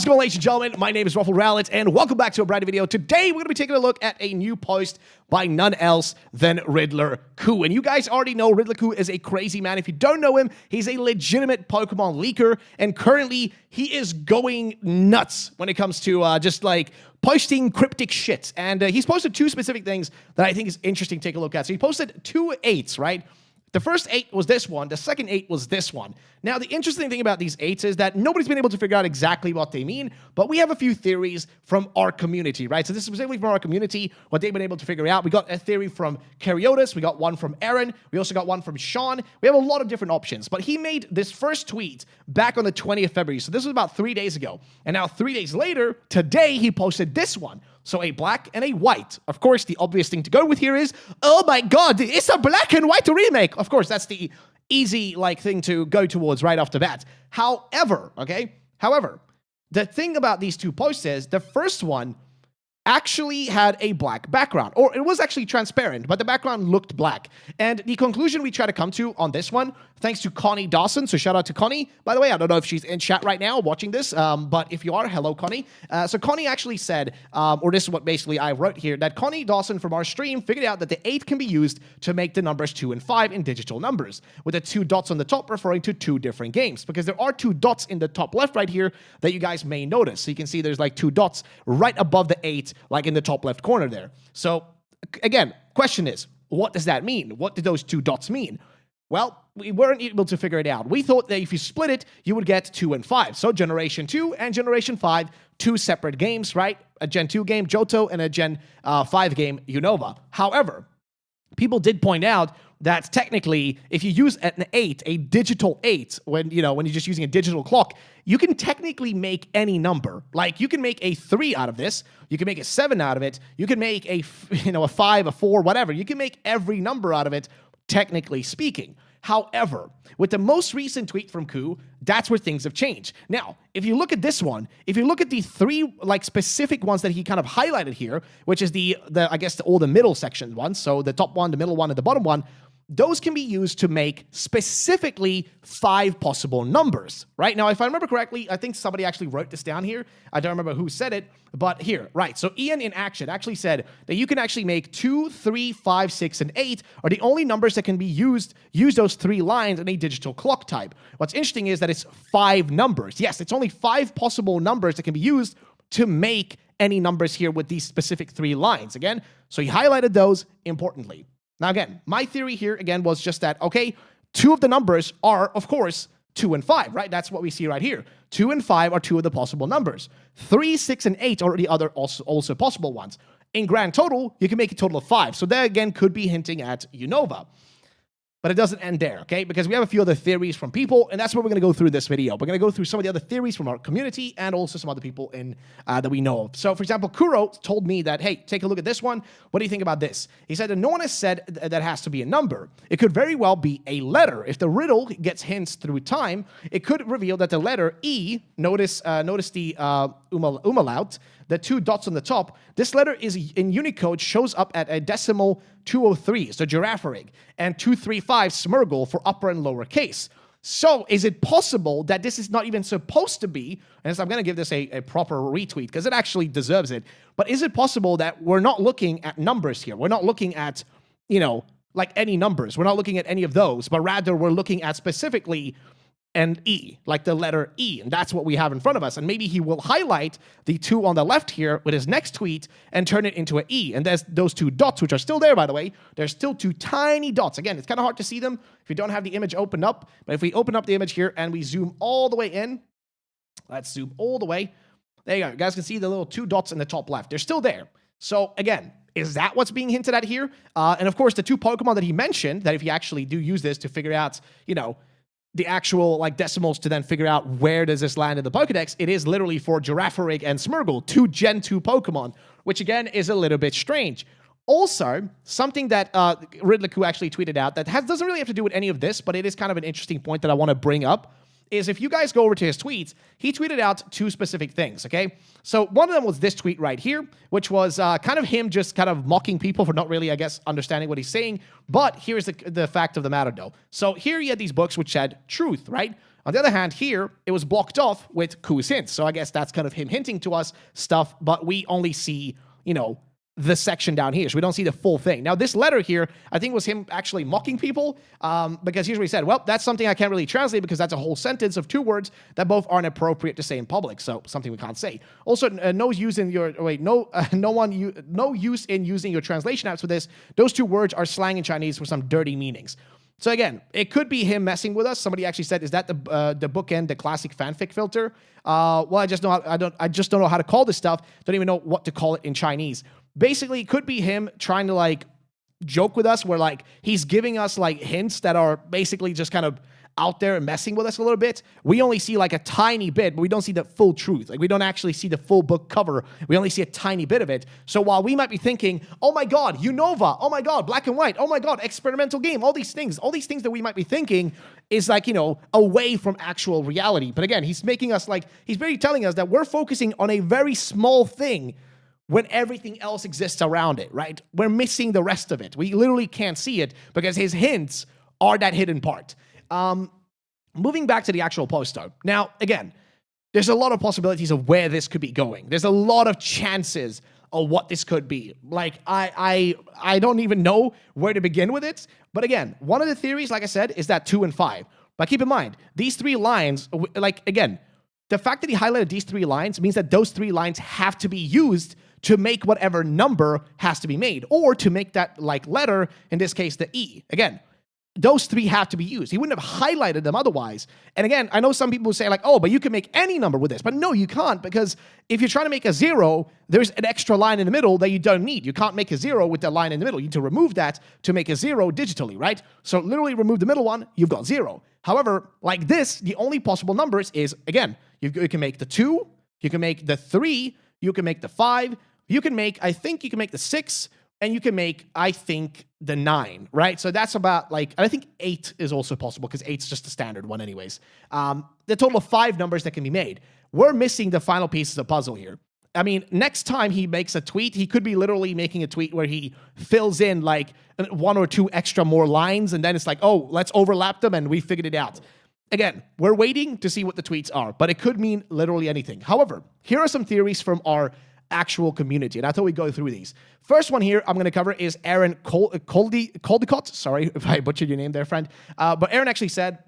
How's it going, ladies and gentlemen? My name is RuffledRowlit, and welcome back to a brand new video. Today, we're going to be taking a look at a new post by none else than RiddleRowlit. And you guys already know RiddleRowlit is a crazy man. If you don't know him, he's a legitimate Pokemon leaker, and currently, he is going nuts when it comes to just like posting cryptic shit. And he's posted two specific things that I think is interesting to take a look at. So he posted 2 8s, right? The first 8 was this one. The second 8 was this one. Now, the interesting thing about these 8s is that nobody's been able to figure out exactly what they mean, but we have a few theories from our community, right? So this is specifically from our community, what they've been able to figure out. We got a theory from Cariotis. We got one from Aaron. We also got one from Sean. We have a lot of different options, but he made this first tweet back on the 20th of February. So this was about 3 days ago. And now 3 days later, today, he posted this one. So a black and a white. Of course, the obvious thing to go with here is, oh my god, it's a black and white remake. Of course, that's the easy thing to go towards right off the bat. However, the thing about these two posts is the first one actually had a black background, or it was actually transparent, but the background looked black. And the conclusion we try to come to on this one, thanks to Connie Dawson, so shout out to Connie. By the way, I don't know if she's in chat right now watching this, but if you are, hello, Connie. So Connie actually said, or this is what basically I wrote here, that Connie Dawson from our stream figured out that the 8 can be used to make the numbers 2 and 5 in digital numbers, with the 2 dots on the top referring to 2 different games, because there are 2 dots in the top left right here that you guys may notice. So you can see there's like 2 dots right above the 8, like in the top left corner there. So again, question is, what does that mean? What do those 2 dots mean? Well, we weren't able to figure it out. We thought that if you split it, you would get 2 and 5. So Generation 2 and Generation 5, 2 separate games, right? A Gen 2 game, Johto, and a Gen 5 game, Unova. However, people did point out that technically, if you use an 8, a digital 8, when you're just using a digital clock, you can technically make any number. Like, you can make a 3 out of this, you can make a 7 out of it, you can make a 5, a 4, whatever. You can make every number out of it, technically speaking. However, with the most recent tweet from Ku, that's where things have changed. Now, if you look at this one, if you look at the 3 specific ones that he kind of highlighted here, which is I guess all the middle section ones, so the top one, the middle one, and the bottom one, those can be used to make specifically 5 possible numbers, right? Now, if I remember correctly, I think somebody actually wrote this down here. I don't remember who said it, but here, right. So Ian in Action actually said that you can actually make 2, 3, 5, 6, and 8 are the only numbers that can be used, use those 3 lines in a digital clock type. What's interesting is that it's 5 numbers. Yes, it's only 5 possible numbers that can be used to make any numbers here with these specific 3 lines. Again, so he highlighted those importantly. Now, again, my theory here, again, was just that, okay, 2 of the numbers are, of course, 2 and 5, right? That's what we see right here. 2 and 5 are 2 of the possible numbers. 3, 6, and 8 are the other also possible ones. In grand total, you can make a total of 5. So that, again, could be hinting at Unova. But it doesn't end there, okay? Because we have a few other theories from people, and that's what we're going to go through this video. We're going to go through some of the other theories from our community and also some other people that we know of. So, for example, Kuro told me that, hey, take a look at this one. What do you think about this? He said that no one has said that has to be a number. It could very well be a letter. If the riddle gets hints through time, it could reveal that the letter E, notice the umlaut, the 2 dots on the top, this letter is in Unicode shows up at a decimal 203, so Girafarig, and 235 Smurgle for upper and lower case. So is it possible that this is not even supposed to be, and so I'm going to give this a proper retweet because it actually deserves it, but is it possible that we're not looking at numbers here? We're not looking at, like any numbers. We're not looking at any of those, but rather we're looking at specifically and E, like the letter E, and that's what we have in front of us. And maybe he will highlight the 2 on the left here with his next tweet and turn it into an E. And there's those 2 dots, which are still there, by the way. There's still 2 tiny dots. Again, it's kind of hard to see them if you don't have the image opened up. But if we open up the image here and we zoom all the way in, let's zoom all the way. There you go. You guys can see the little 2 dots in the top left. They're still there. So again, is that what's being hinted at here? And of course, the 2 Pokemon that he mentioned, that if you actually do use this to figure out, the actual decimals to then figure out where does this land in the Pokedex, it is literally for Girafarig and Smurgle, 2 Gen 2 Pokemon, which again is a little bit strange. Also, something that RiddleRowlit actually tweeted out that doesn't really have to do with any of this, but it is kind of an interesting point that I want to bring up, is if you guys go over to his tweets, he tweeted out 2 specific things, okay? So one of them was this tweet right here, which was kind of him just kind of mocking people for not really, I guess, understanding what he's saying. But here's the fact of the matter, though. So here he had these books which said truth, right? On the other hand, here, it was blocked off with Ku's hints. So I guess that's kind of him hinting to us stuff, but we only see, you know, the section down here. So we don't see the full thing. Now, this letter here, I think was him actually mocking people because here's what he said. Well, that's something I can't really translate because that's a whole sentence of 2 words that both aren't appropriate to say in public. So something we can't say. Also, no use in your, no use in using your translation apps for this. Those 2 words are slang in Chinese for some dirty meanings. So again, it could be him messing with us. Somebody actually said, "Is that the bookend, the classic fanfic filter?" Well, I just don't know how to call this stuff. Don't even know what to call it in Chinese. Basically, it could be him trying to like joke with us, where like he's giving us like hints that are basically just kind of out there and messing with us a little bit. We only see like a tiny bit, but we don't see the full truth. Like we don't actually see the full book cover. We only see a tiny bit of it. So while we might be thinking, "Oh my God, Unova, oh my God, black and white, oh my God, experimental game," all these things that we might be thinking is like, you know, away from actual reality. But again, he's making us like, he's really telling us that we're focusing on a very small thing when everything else exists around it, right? We're missing the rest of it. We literally can't see it because his hints are that hidden part. Moving back to the actual post though. Now, again, there's a lot of possibilities of where this could be going. There's a lot of chances of what this could be. Like, I don't even know where to begin with it. But again, one of the theories, like I said, is that 2 and 5. But keep in mind, these 3 lines, like, again, the fact that he highlighted these 3 lines means that those 3 lines have to be used to make whatever number has to be made, or to make that, like, letter, in this case, the E. Again, those 3 have to be used. He wouldn't have highlighted them otherwise. And again, I know some people say like, "Oh, but you can make any number with this." But no, you can't, because if you're trying to make a 0, there's an extra line in the middle that you don't need. You can't make a 0 with the line in the middle. You need to remove that to make a 0 digitally, right? So literally remove the middle one, you've got 0. However, like this, the only possible numbers is, again, you can make the 2, you can make the 3, you can make the 5, you can make, I think you can make the 6, and you can make, I think, the 9, right? So that's about like, I think 8 is also possible because 8's just the standard one anyways. The total of 5 numbers that can be made. We're missing the final pieces of puzzle here. I mean, next time he makes a tweet, he could be literally making a tweet where he fills in like 1 or 2 extra more lines, and then it's like, "Oh, let's overlap them and we figured it out." Again, we're waiting to see what the tweets are, but it could mean literally anything. However, here are some theories from our actual community, and I thought we'd go through these. First one here I'm going to cover is Aaron Caldicott. Sorry if I butchered your name there, friend. But Aaron actually said,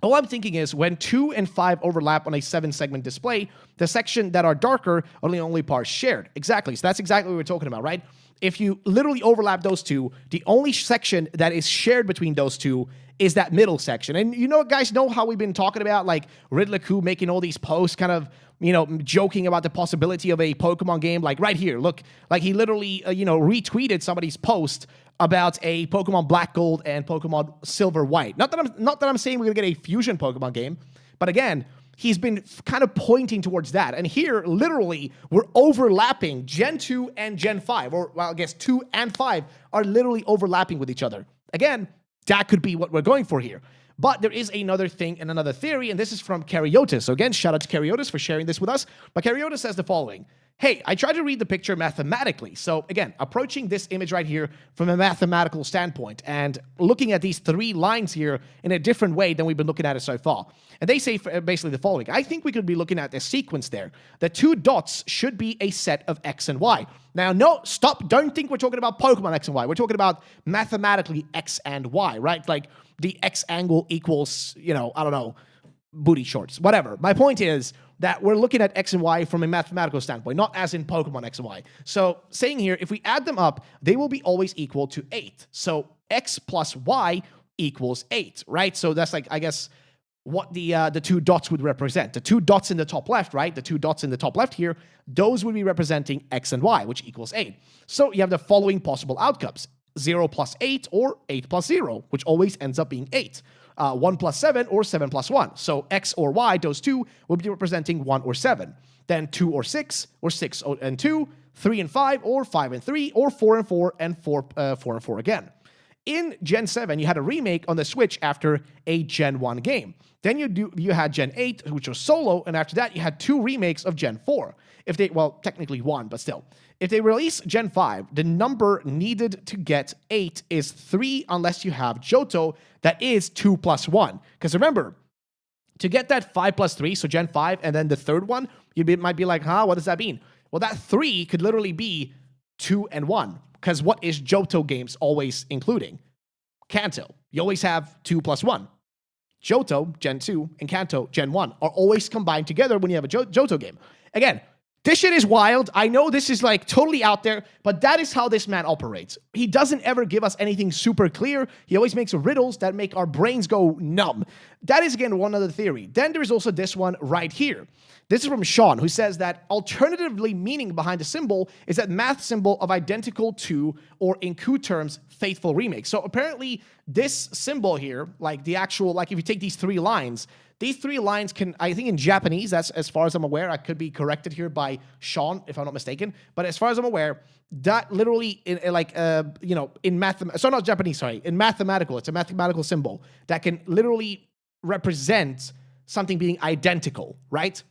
"All I'm thinking is when 2 and 5 overlap on a 7-segment display, the section that are darker are the only parts shared." Exactly. So that's exactly what we're talking about, right? If you literally overlap those 2, the only section that is shared between those 2 is that middle section. And you know, guys, know how we've been talking about like RiddleCoo making all these posts kind of, you know, joking about the possibility of a Pokemon game. Like right here, look, like he literally, retweeted somebody's post about a Pokemon Black Gold and Pokemon Silver White. Not that I'm saying we're gonna get a fusion Pokemon game, but again, he's been kind of pointing towards that. And here, literally, we're overlapping Gen 2 and Gen 5, or well, I guess 2 and 5 are literally overlapping with each other. Again, that could be what we're going for here. But there is another thing and another theory, and this is from Karyotis. So again, shout out to Karyotis for sharing this with us. But Karyotis says the following: "Hey, I tried to read the picture mathematically." So again, approaching this image right here from a mathematical standpoint and looking at these 3 lines here in a different way than we've been looking at it so far. And they say basically the following: "I think we could be looking at a sequence there. The 2 dots should be a set of X and Y." Now, no, stop. Don't think we're talking about Pokemon X and Y. We're talking about mathematically X and Y, right? Like the X angle equals, I don't know, booty shorts, whatever. My point is that we're looking at X and Y from a mathematical standpoint, not as in Pokemon X and Y. So saying here, if we add them up, they will be always equal to 8. So X plus Y equals 8, right? So that's like, I guess, what the 2 dots would represent. The 2 dots in the top left, right? The 2 dots in the top left here, those would be representing X and Y, which equals 8. So you have the following possible outcomes: 0 plus 8 or 8 plus 0, which always ends up being 8. 1 plus 7 or 7 plus 1. So X or Y, those 2, would be representing 1 or 7. Then 2 or 6 and 2, 3 and 5 or 5 and 3, or 4 and 4 and 4 and 4 again. In Gen 7, you had a remake on the Switch after a Gen 1 game. Then you had Gen 8, which was solo, and after that, you had 2 remakes of Gen 4. Technically 1, but still. If they release Gen 5, the number needed to get 8 is 3 unless you have Johto, that is 2 plus 1. Because remember, To get that 5 plus 3, so Gen 5, and then the third one, might be like, huh, what does that mean? Well, that 3 could literally be 2 and 1, because what is Johto games always including? Kanto. You always have 2 plus 1. Johto, Gen 2, and Kanto, Gen 1, are always combined together when you have a Johto game. Again, this shit is wild. I know this is like totally out there, but that is how this man operates. He doesn't ever give us anything super clear. He always makes riddles that make our brains go numb. That is, again, one other theory. Then there is also this one right here. This is from Sean, who says that alternatively meaning behind the symbol is that math symbol of identical to, or in Ku terms, faithful remake. So apparently this symbol here, like the actual, like if you take these 3 lines can, I think in Japanese, that's as far as I'm aware, I could be corrected here by Sean, if I'm not mistaken, but as far as I'm aware, that literally, in mathematical, it's a mathematical symbol that can literally represent something being identical, right?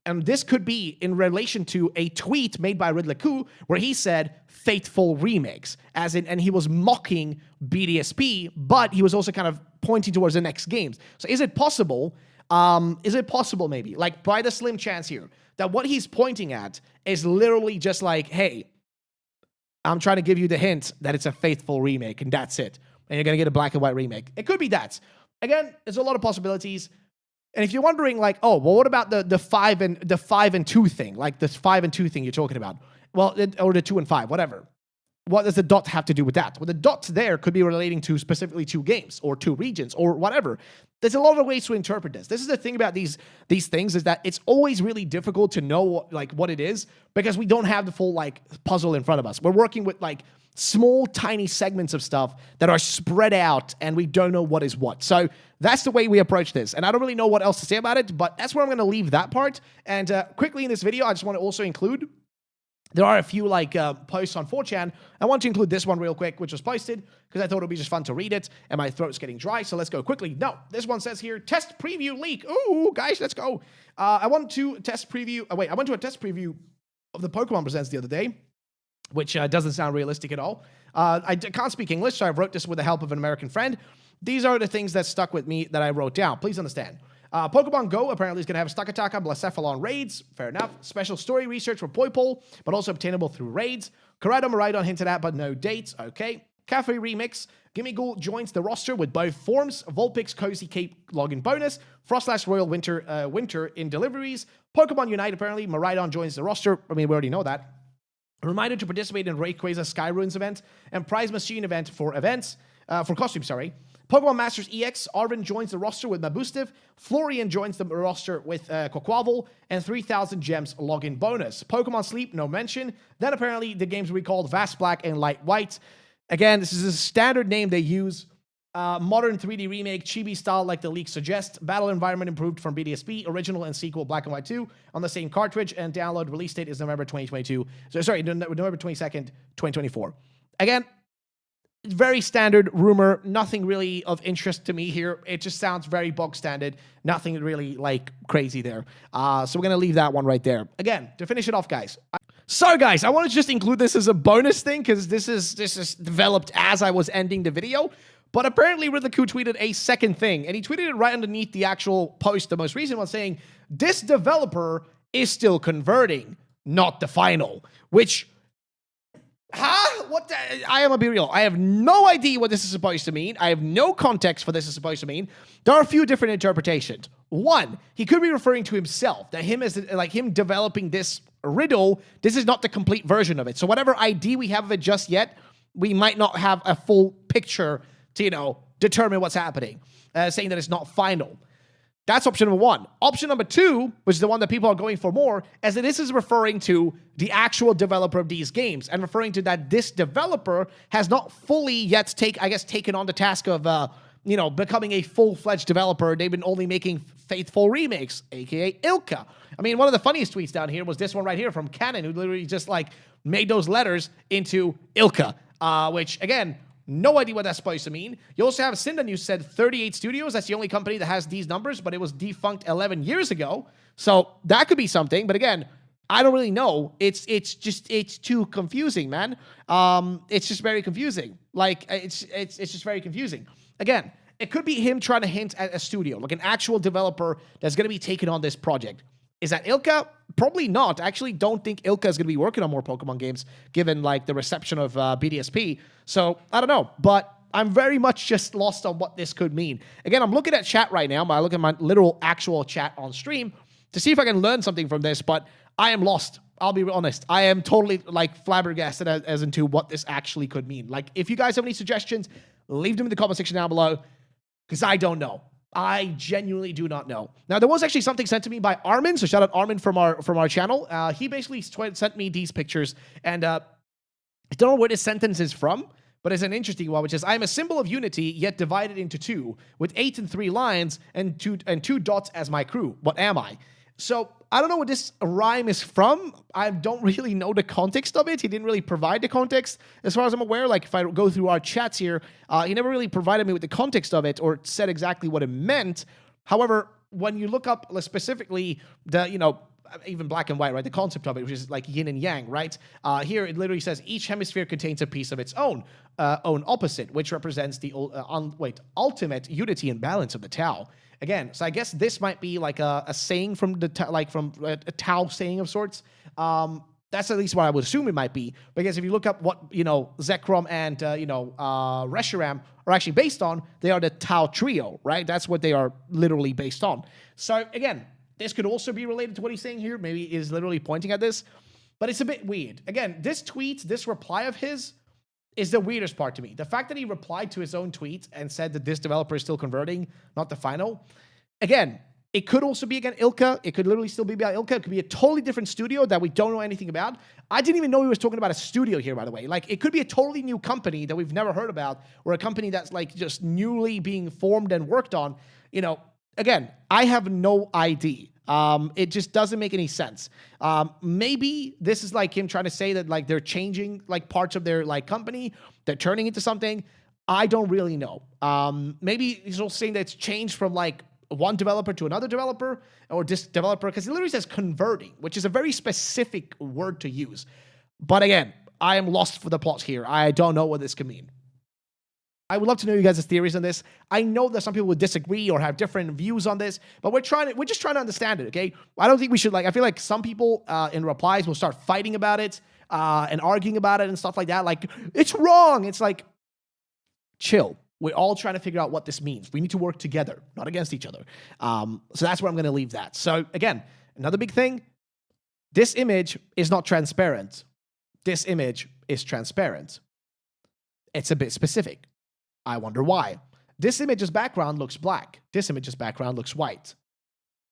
And this could be in relation to a tweet made by RiddleCoo where he said faithful remakes, as in, and he was mocking BDSP, but he was also kind of pointing towards the next games. So is it possible? Maybe, like by the slim chance here, that what he's pointing at is literally just like, hey, I'm trying to give you the hint that it's a faithful remake, and that's it. And you're going to get a black and white remake. It could be that. Again, there's a lot of possibilities. And if you're wondering, like, oh, well, what about the 5 and 2 thing? Like this 5 and 2 thing you're talking about. Well, or the 2 and 5, whatever. What does the dot have to do with that? Well, the dots there could be relating to specifically 2 games or 2 regions or whatever. There's a lot of ways to interpret this. This is the thing about these things, is that it's always really difficult to know what it is, because we don't have the full like puzzle in front of us. We're working with like small, tiny segments of stuff that are spread out, and we don't know what is what. So that's the way we approach this. And I don't really know what else to say about it, but that's where I'm going to leave that part. And quickly in this video, I just want to also include, there are a few like posts on 4chan. I want to include this one real quick, which was posted because I thought it would be just fun to read it, and my throat's getting dry, so let's go quickly. No, this one says here, test preview leak. Ooh, guys, let's go. I went to a test preview of the Pokemon Presents the other day, which doesn't sound realistic at all. I can't speak English, so I wrote this with the help of an American friend. These are the things that stuck with me that I wrote down. Please understand. Pokemon Go apparently is going to have Stakataka, Blacephalon raids. Fair enough. Special story research for Poipole, but also obtainable through raids. Corrado Maridon hinted at, but no dates. Okay. Cafe Remix. Gimmighoul joins the roster with both forms. Vulpix Cozy Cape login bonus. Frostlash Royal Winter in deliveries. Pokemon Unite apparently. Maridon joins the roster. I mean, we already know that. A reminder to participate in Rayquaza Sky Ruins event and Prize Machine event for costumes, sorry. Pokemon Masters EX, Arvin joins the roster with Mabustive, Florian joins the roster with Quaquaval, and 3,000 gems login bonus. Pokemon Sleep, no mention. Then apparently the games will be called Vast Black and Light White. Again, this is a standard name they use. Modern 3D remake, chibi style like the leak suggests. Battle environment improved from BDSP, original and sequel Black and White 2 on the same cartridge, and download release date is November 2022. November 22nd, 2024. Again, very standard rumor, nothing really of interest to me here. It just sounds very bog standard, nothing really like crazy there. So we're gonna leave that one right there. Again, to finish it off, guys. So guys, I want to just include this as a bonus thing because this is developed as I was ending the video. But apparently RiddleCoo tweeted a second thing, and he tweeted it right underneath the actual post, the most recent one, saying, this developer is still converting, not the final. Which, what the, I am gonna be real. I have no idea what this is supposed to mean. I have no context for this is supposed to mean. There are a few different interpretations. One, he could be referring to himself, that him as like him developing this riddle, this is not the complete version of it. So whatever ID we have of it just yet, we might not have a full picture to, you know, determine what's happening, saying that it's not final. That's option number one. Option number two, which is the one that people are going for more, is that this is referring to the actual developer of these games and referring to that this developer has not fully yet taken on the task of, you know, becoming a full-fledged developer. They've been only making faithful remakes, aka Ilka. I mean, one of the funniest tweets down here was this one right here from Canon, who literally just like made those letters into Ilka, which again, no idea what that's supposed to mean. You also have Cindan, who said 38 studios. That's the only company that has these numbers, but it was defunct 11 years ago. So that could be something. But again, I don't really know. It's too confusing, man. It's just very confusing. Like, it's just very confusing. Again, it could be him trying to hint at a studio, like an actual developer that's going to be taking on this project. Is that Ilka? Probably not. I actually don't think Ilka is going to be working on more Pokemon games, given like the reception of BDSP. So I don't know, but I'm very much just lost on what this could mean. Again, I'm looking at chat right now. I look at my literal actual chat on stream to see if I can learn something from this, but I am lost. I'll be honest. I am totally like flabbergasted as into what this actually could mean. Like, if you guys have any suggestions, leave them in the comment section down below, because I don't know. I genuinely do not know. Now, there was actually something sent to me by Armin, so shout out Armin from our channel. He basically sent me these pictures, and I don't know where this sentence is from, but it's an interesting one, which is, I am a symbol of unity, yet divided into two, with 8 and 3 lines and two dots as my crew. What am I? So I don't know what this rhyme is from. I don't really know the context of it. He didn't really provide the context. As far as I'm aware, like if I go through our chats here, he never really provided me with the context of it or said exactly what it meant. However, when you look up specifically the, even black and white, right? The concept of it, which is like yin and yang, right? Here it literally says each hemisphere contains a piece of its own opposite, which represents the ultimate unity and balance of the Tao. Again, so I guess this might be like a saying from the from a Tao saying of sorts. That's at least what I would assume it might be. Because if you look up what Zekrom and Reshiram are actually based on, they are the Tao trio, right? That's what they are literally based on. So again, this could also be related to what he's saying here. Maybe is literally pointing at this, but it's a bit weird. Again, this tweet, this reply of his, is the weirdest part to me. The fact that he replied to his own tweet and said that this developer is still converting, not the final. Again, it could also be, again, Ilka. It could literally still be about Ilka. It could be a totally different studio that we don't know anything about. I didn't even know he was talking about a studio here, by the way. Like, it could be a totally new company that we've never heard about, or a company that's, like, just newly being formed and worked on. Again, I have no idea. It just doesn't make any sense. Maybe this is like him trying to say that like they're changing like parts of their like company, they're turning into something. I don't really know. Maybe he's also saying that it's changed from like one developer to another developer, or this developer, because it literally says converting, which is a very specific word to use. But again, I am lost for the plot here. I don't know what this could mean. I would love to know you guys' theories on this. I know that some people would disagree or have different views on this, but we're just trying to understand it, okay? I don't think we should, I feel like some people in replies will start fighting about it and arguing about it and stuff like that. Like, it's wrong. It's like, chill. We're all trying to figure out what this means. We need to work together, not against each other. So that's where I'm going to leave that. So again, another big thing, this image is not transparent. This image is transparent. It's a bit specific. I wonder why. This image's background looks black. This image's background looks white.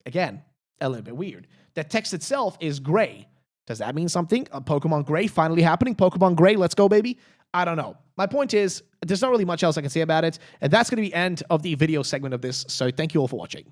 Again, a little bit weird. The text itself is gray. Does that mean something? A Pokemon Gray finally happening? Pokemon Gray, let's go, baby. I don't know. My point is, there's not really much else I can say about it. And that's going to be the end of the video segment of this. So thank you all for watching.